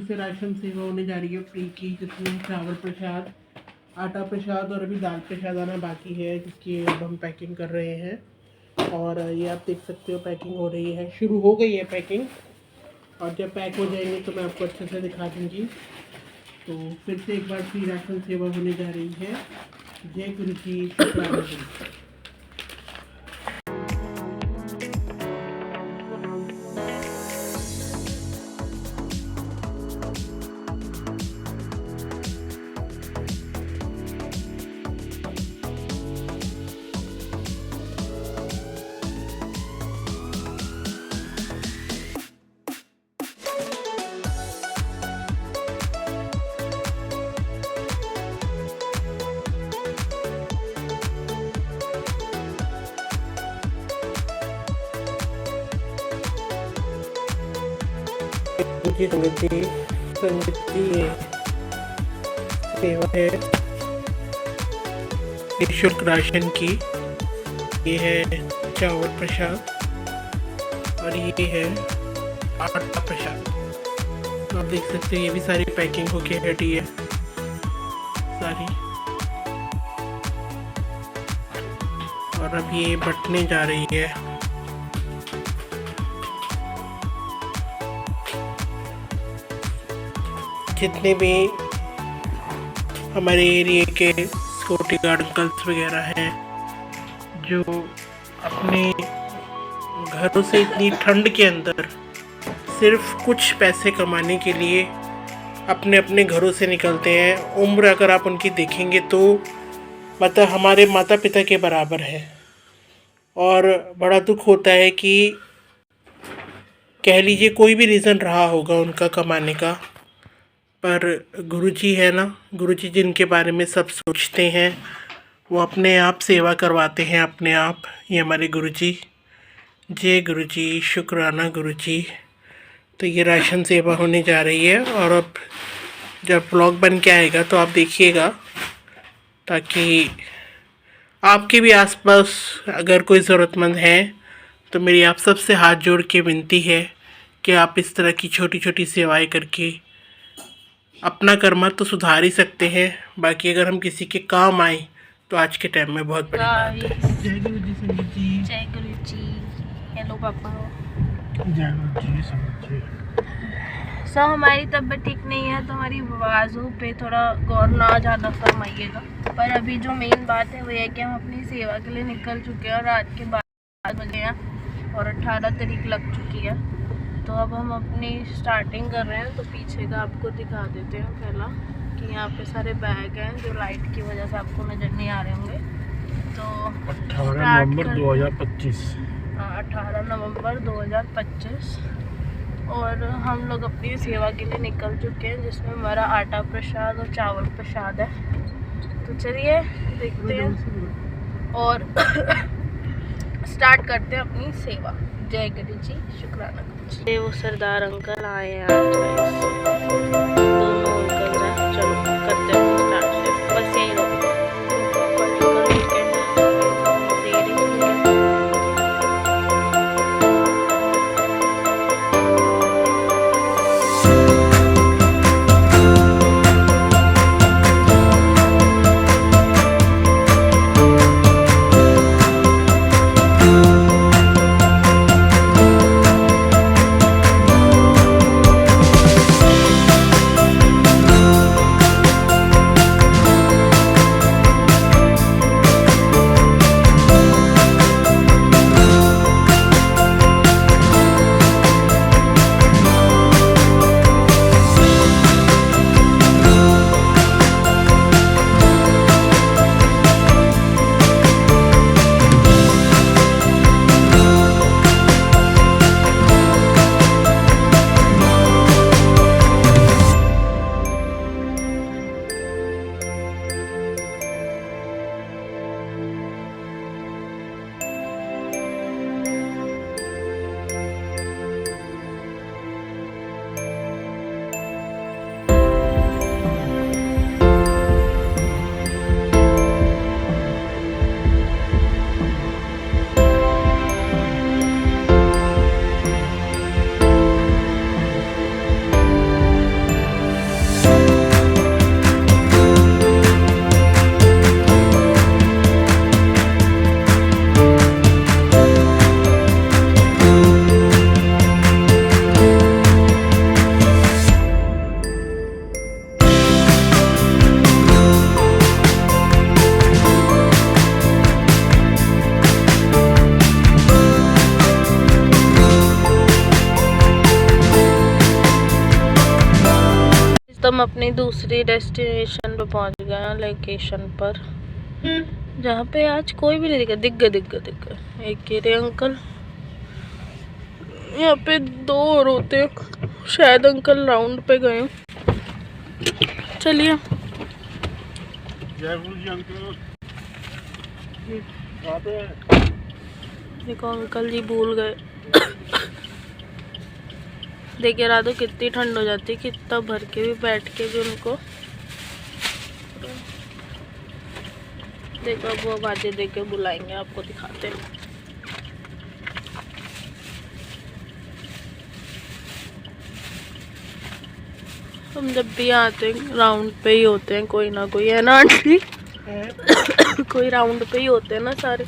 से राशन सेवा होने जा रही है फ्री की, जिसमें चावल प्रसाद, आटा प्रसाद और अभी दाल प्रसाद आना बाकी है, जिसकी अब हम पैकिंग कर रहे हैं। और ये आप देख सकते हो पैकिंग हो रही है, शुरू हो गई है पैकिंग, और जब पैक हो जाएंगे तो मैं आपको अच्छे से दिखा दूँगी। तो फिर से एक बार फ्री राशन सेवा होने जा रही है। जय गुरु जी, शुक्राना जी। संगति सेवा है निःशुल्क राशन की। ये है चावल प्रसाद और ये है आटा प्रसाद। तो आप देख सकते हैं ये भी सारी पैकिंग होके रेडी है सारी, और अब ये बंटने जा रही है। जितने भी हमारे एरिया के सिक्योरिटी गार्ड अंकल्स वगैरह हैं, जो अपने घरों से इतनी ठंड के अंदर सिर्फ कुछ पैसे कमाने के लिए अपने अपने घरों से निकलते हैं, उम्र अगर आप उनकी देखेंगे तो मतलब हमारे माता पिता के बराबर है। और बड़ा दुख होता है कि कह लीजिए कोई भी रीज़न रहा होगा उनका कमाने का, पर गुरुजी है ना, गुरुजी जिनके बारे में सब सोचते हैं, वो अपने आप सेवा करवाते हैं अपने आप। ये हमारे गुरुजी, जय गुरुजी, शुक्राना गुरुजी। तो ये राशन सेवा होने जा रही है, और अब जब व्लॉग बन के आएगा तो आप देखिएगा, ताकि आपके भी आसपास अगर कोई ज़रूरतमंद है तो मेरी आप सबसे हाथ जोड़ के विनती है कि आप इस तरह की छोटी छोटी सेवाएं करके अपना कर्म तो सुधार ही सकते हैं। बाकी अगर हम किसी के काम आए तो आज के टाइम में बहुत बड़ी बात है। जय गुरु जी, संगत जी। जय गुरु जी। हेलो पापा। जय गुरु जी, संगत जी। हमारी तबीयत ठीक नहीं है तो हमारी आवाज़ों पे थोड़ा गौर ना ज़्यादा फरमाइएगा। पर अभी जो मेन बात है वो है कि हम अपनी सेवा के लिए निकल चुके हैं, और रात के 12 बजे हैं और 18 तारीख लग चुकी है। तो अब हम अपनी स्टार्टिंग कर रहे हैं। तो पीछे का आपको दिखा देते हैं पहला, कि यहाँ पे सारे बैग हैं जो लाइट की वजह से आपको नज़र नहीं आ रहे होंगे। तो 18 नवंबर 2025। 18 नवंबर 2025, और हम लोग अपनी सेवा के लिए निकल चुके हैं, जिसमें हमारा आटा प्रसाद और चावल प्रसाद है। तो चलिए देखते हैं और स्टार्ट करते हैं अपनी सेवा। जय गुरु जी, शुक्राना गुरु जी। ये वो सरदार अंकल आए हैं आज, दोनों अंकल हैं। चलो करते हैं स्टार्ट, बस यही रोक। हम अपनी दूसरी डेस्टिनेशन पे पहुंच गए हैं, लोकेशन पर, जहाँ पे आज कोई भी नहीं दिख गए। एक ये अंकल, यहाँ पे 2 और होते हैं, शायद अंकल राउंड पे गए। चलिए देखो अंकल जी भूल गए। देखिए रात को कितनी ठंड हो जाती है, कितना भर के भी बैठ के भी उनको। देखो अब वो आवाजें दे के बुलाएंगे, आपको दिखाते हैं। हम जब भी आते हैं राउंड पे ही होते हैं, कोई ना कोई, है ना आंटी? कोई राउंड पे ही होते हैं ना सारे।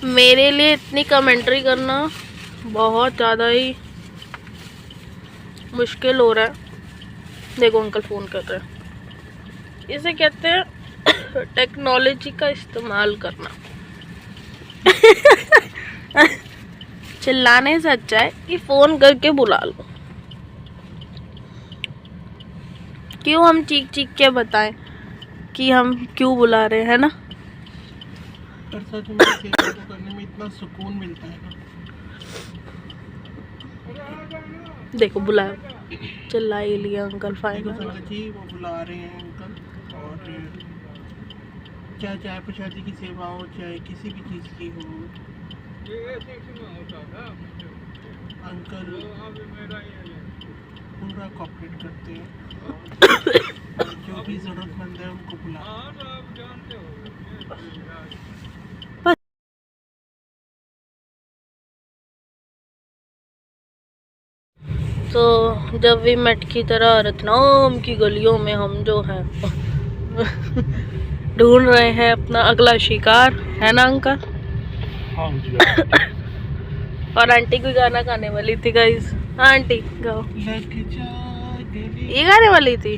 मेरे लिए इतनी कमेंट्री करना बहुत ज़्यादा ही मुश्किल हो रहा है। देखो अंकल फ़ोन कर रहे हैं। इसे कहते हैं टेक्नोलॉजी का इस्तेमाल करना। चिल्लाने से अच्छा है कि फ़ोन करके बुला लो। क्यों हम चीख के बताएं कि हम क्यों बुला रहे हैं ना। पर सच में सेवा को करने में इतना सुकून मिलता है ना। देखो बुलाया, चिल्ला ही लिया अंकल फाइनल। संगत जी वो बुला रहे हैं अंकल, और चाहे चाय प्रसादी की सेवा हो, चाहे किसी भी चीज़ की हो, अंकल पूरा कोऑपरेट करते हैं। जो भी ज़रूरतमंद है उनको बुलाते हैं। तो जब भी मेट की तरह रतनाम की गलियों में हम जो हैं ढूंढ रहे हैं अपना अगला शिकार, है ना अंकल? हाँ जी। और आंटी कोई गाना गाने वाली थी गाइस। आंटी गाओ। ये गाने वाली थी,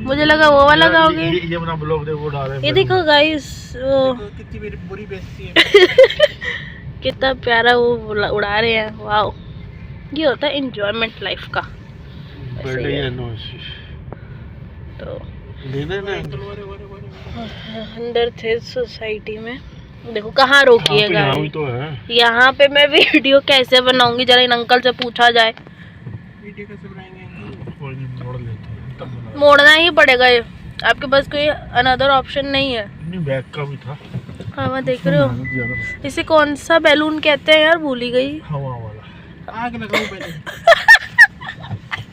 मुझे लगा वो वाला गाओगे। ये अपना ब्लॉग देखो उड़ा रहे हैं। ये देखो गाइस, वो कितनी मेरी बुरी बेइज्जती है। कितना प्यारा वो उड़ा रहे हैं। वाओ, ये होता है एंजॉयमेंट लाइफ का। बर्थडे है नो तो देने ना अंदर थे सोसाइटी में। देखो कहाँ रोकी है यहाँ गाड़ी। तो है। यहाँ पे मैं वीडियो कैसे बनाऊंगी, जरा इन अंकल से पूछा जाए। वीडियो कैसे बनाएंगे? कोई नहीं, मोड़ लेते हैं तब बना। मोड़ना ही पड़ेगा, ये आपके पास कोई अनदर ऑप्शन नहीं है। नहीं, बैग का भी था। हाँ मैं देख रहे हो। इसे कौन सा बैलून कहते हैं यार, भूल ही गई। हवा वाला। आग लगाओ बैलून।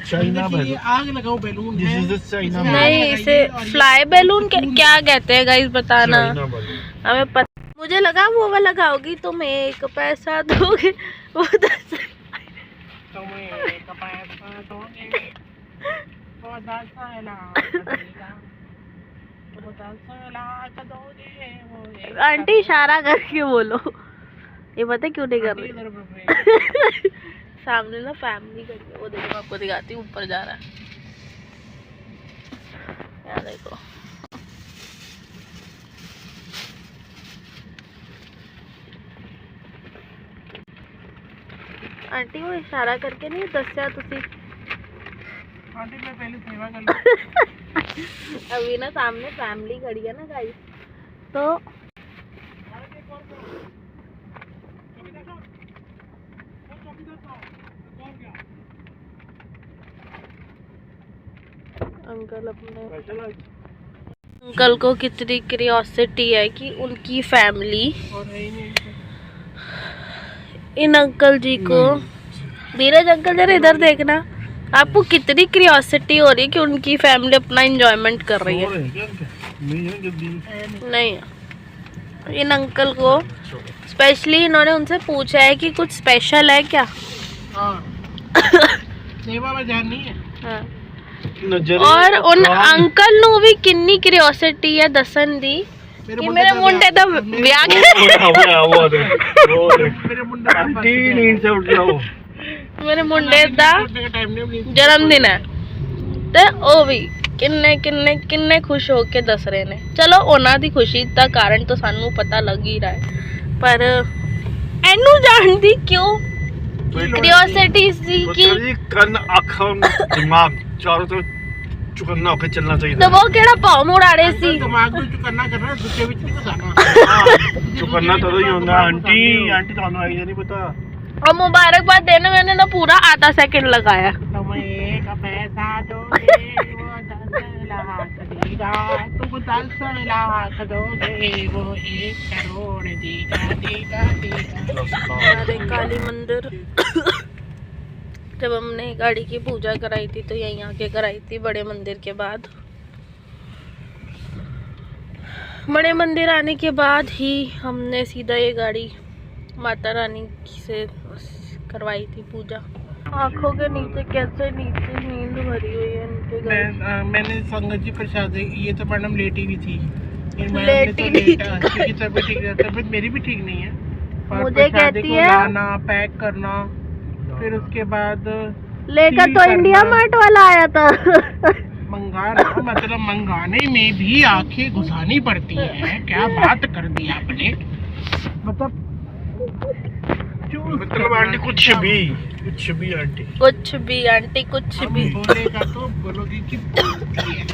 चाइना ये बैलून। आग लगाओ बैलून दिस है। इज द चाइना नहीं, इसे फ्लाई बैलून क्या कहते हैं गाइस, बताना बैलून। हमें पता। मुझे लगा वो वाला लगाओगी तुम 1 पैसा दोगे, वो 10 तुम्हें एक पैसा दोगे, वो 10 लाख दोगे, वो एक आंटी इशारा करके बोलो। ये पता क्यों नहीं कर रही? इधर पे सामने ना फैमिली करके, वो देखो मैं आपको दिखाती हूँ, ऊपर जा रहा है। यहाँ देखो आंटी वो इशारा करके नहीं दस्या तुसी। आंटी मैं पहले सेवा कर लूं। अभी ना सामने फैमिली खड़ी है ना गाइस, तो अंकल को कितनी क्यूरियोसिटी है कि उनकी फैमिली और है ही नहीं। इन अंकल जी को। धीरज अंकल जरा इधर देखना, आपको कितनी क्यूरियोसिटी हो रही है कि उनकी फैमिली अपना एंजॉयमेंट कर रही है। नहीं, इन अंकल को स्पेशली इन्होंने उनसे पूछा है कि कुछ स्पेशल है क्या। हाँ सेवा में ध्यान नहीं है। हाँ। और उन अंकल नु भी किन्नी क्यूरियोसिटी है दसन दी कि मेरे मुंडे दा ब्याह मेरे मुंडे नींद से उठ जाओ। मेरे मुंडे दा जन्मदिन है, ते ओ भी किन्ने किन्ने किन्ने खुश होके दस रहे ने। चलो उन्हां दी खुशी दा कारण तो सानू पता लग ही रहा है, पर एनू जानदी क्यों क्यूरियोसिटी सी की। जी कन अखन दिमाग चारों तरफ चुकन्ना होकर चलना चाहिए तो वो केड़ा पाव मुड़ा रहे सी। दिमाग में चुकन्ना कर रहा है, दूसरे विच नहीं घुसाना। चुकन्ना तो ही होना। आंटी आंटी तो आई नहीं पता। और मुबारकबाद देने मैंने ना पूरा आधा सेकंड लगाया। तुम एक पैसा दोगे वो 10 लाख देगा, तुम 10 लाख दोगे वो 1 करोड़ देगा देगा देगा। हमारे काली मंदिर जब हमने गाड़ी की पूजा कराई थी तो यहीं आके कराई थी, बड़े मंदिर के बाद। बड़े मंदिर आने के बाद ही हमने सीधा ये गाड़ी माता रानी से करवाई थी पूजा। आँखों के नीचे कैसे नीचे नींद भरी हुई है इनके घर। मैंने संगत जी प्रसाद, ये तो मैडम लेटी हुई थी। ये मैडम ने लेटी तो नहीं लेटा, क्योंकि तबीयत ठीक नहीं, तबीयत मेरी भी ठीक नहीं है। और मुझे प्रसादी कहती को है लाना, पैक करना, फिर उसके बाद लेकर सील तो इंडिया करना। मार्ट वाला आया था। मंगा रहा, मतलब मंगाने में भी आंखें घुसानी पड़ती हैं। क्या बात कर दी आपने। मतलब आंटी कुछ भी आंटी कुछ भी आंटी कुछ हम भी। बोलेगा तो बोलोगी कि बोलती है।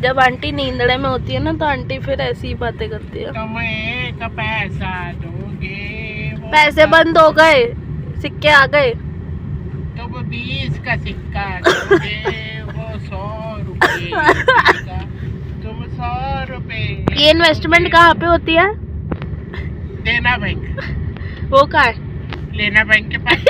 जब आंटी नींदड़े में होती है ना तो आंटी फिर ऐसी ही बातें करती है। तुम एक पैसा दोगे वो पैसे बंद हो गए, सिक्के आ गए। तुम 20 का सिक्का दोगे वो 100 रुपए देगा, तुम 100 रुपए। ये इन्वेस्टमेंट कहाँ पे होती है? देना बैंक, वो कहाँ है? लेना बैंक के पास।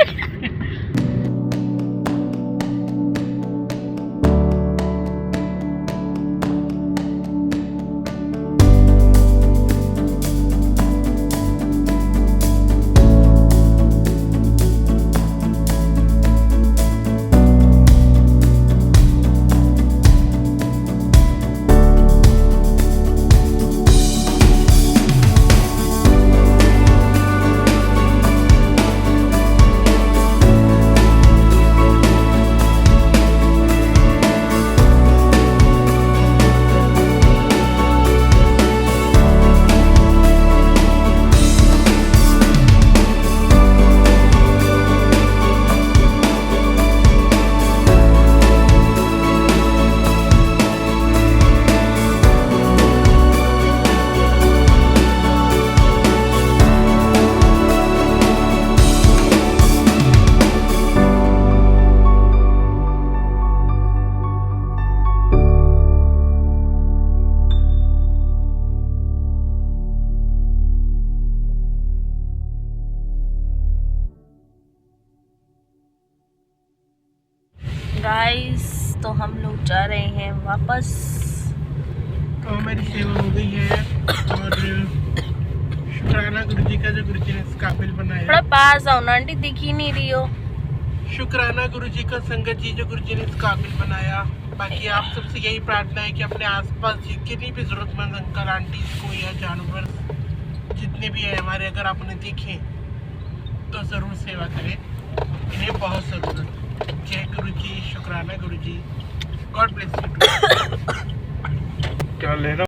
गाइस तो हम लोग जा रहे हैं वापस। तो हमारी सेवा हो गई है और शुक्राना गुरु जी का जो गुरु जी ने इस काबिल थोड़ा बनाया। पास आओ ना आंटी, दिख ही नहीं रही हो। शुक्राना गुरु जी का, संगत जी जो गुरु जी ने इस काबिल बनाया। बाकी आप सबसे यही प्रार्थना है कि अपने आसपास जितनी भी जरूरतमंद अंकल आंटी को या जानवर जितने भी है हमारे, अगर आप उन्हें देखें तो ज़रूर सेवा करें, इन्हें बहुत ज़रूरत। जय गुरु जी, शुक्राना गुरु जी, गॉड ब्लेस यू। क्या लेना